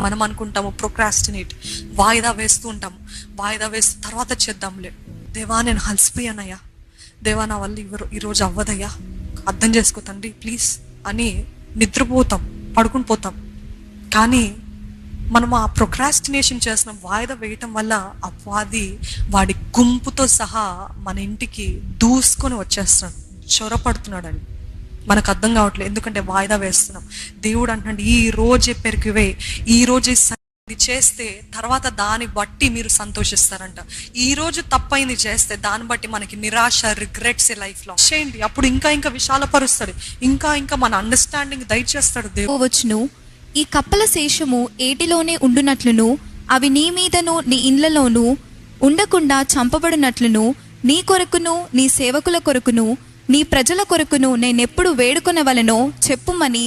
మనం అనుకుంటాము ప్రొక్రాస్టినేట్, వాయిదా వేస్తూ ఉంటాము. వాయిదా వేస్తూ తర్వాత చేద్దాంలే, దేవా నేను అలసిపోయానయ్యా, దేవా నా వల్ల ఈరోజు అవ్వదయ్యా, అర్థం చేసుకో తండ్రి ప్లీజ్ అని నిద్రపోతాం, పడుకుని పోతాం. కానీ మనం ఆ ప్రొక్రాస్టినేషన్ చేసిన వాయిదా వేయటం వల్ల అపవాది వాడి గుంపుతో సహా మన ఇంటికి దూసుకొని వచ్చేస్తున్నాడు, చొరపడుతున్నాడని మనకు అర్థం కావట్లేదు. ఎందుకంటే వాయిదా వేస్తున్నాం. దేవుడు అంటున్నాడు ఈ రోజే పెరిగివే, ఈ రోజే చేస్తే తర్వాత దాన్ని బట్టి మీరు సంతోషిస్తారంట. ఈ రోజు తప్పైంది చేస్తే దాన్ని బట్టి మనకి నిరాశ, రిగ్రెట్స్ లైఫ్ లో చేయండి. అప్పుడు ఇంకా ఇంకా విశాలపరుస్తాడు, ఇంకా ఇంకా మన అండర్స్టాండింగ్ దయచేస్తాడు దేవుడు. వచ్చును ఈ కప్పల శేషము ఏటిలోనే ఉండునట్లును, అవి నీ మీదను నీ ఇండ్లలోను ఉండకుండా చంపబడినట్లును, నీ కొరకును నీ సేవకుల కొరకును నీ ప్రజల కొరకును నేనెప్పుడు వేడుకొనవలెనో చెప్పుమని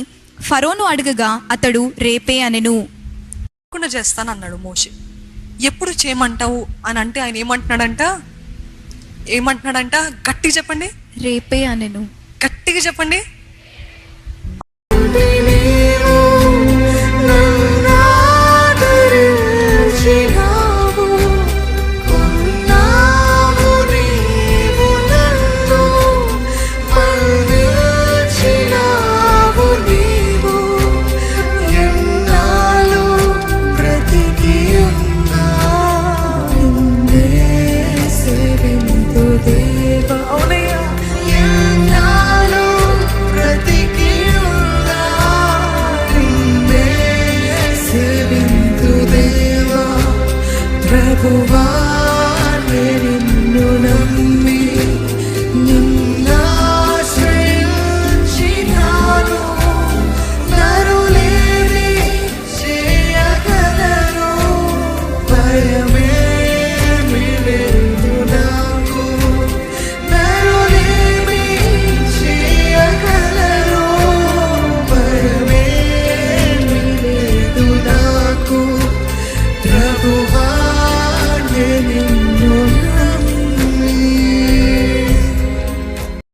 ఫరోను అడగగా అతడు రేపే అనెను. చేస్తానన్నాడు మోషే. ఎప్పుడు చేయమంటావు అని అంటే ఆయన ఏమంటున్నాడంట? గట్టిగా చెప్పండి, రేపే అనెను. గట్టిగా చెప్పండి. ప్రభువా నిన్ను నమ్మి నిన్నాశ్రయించినాను, నరులేమి చేయగలరు, భయమేమి లేదు నాకు, నరులేమి చేయగలరు, భయమేమి లేదు నాకు, ప్రభువా నిన్ను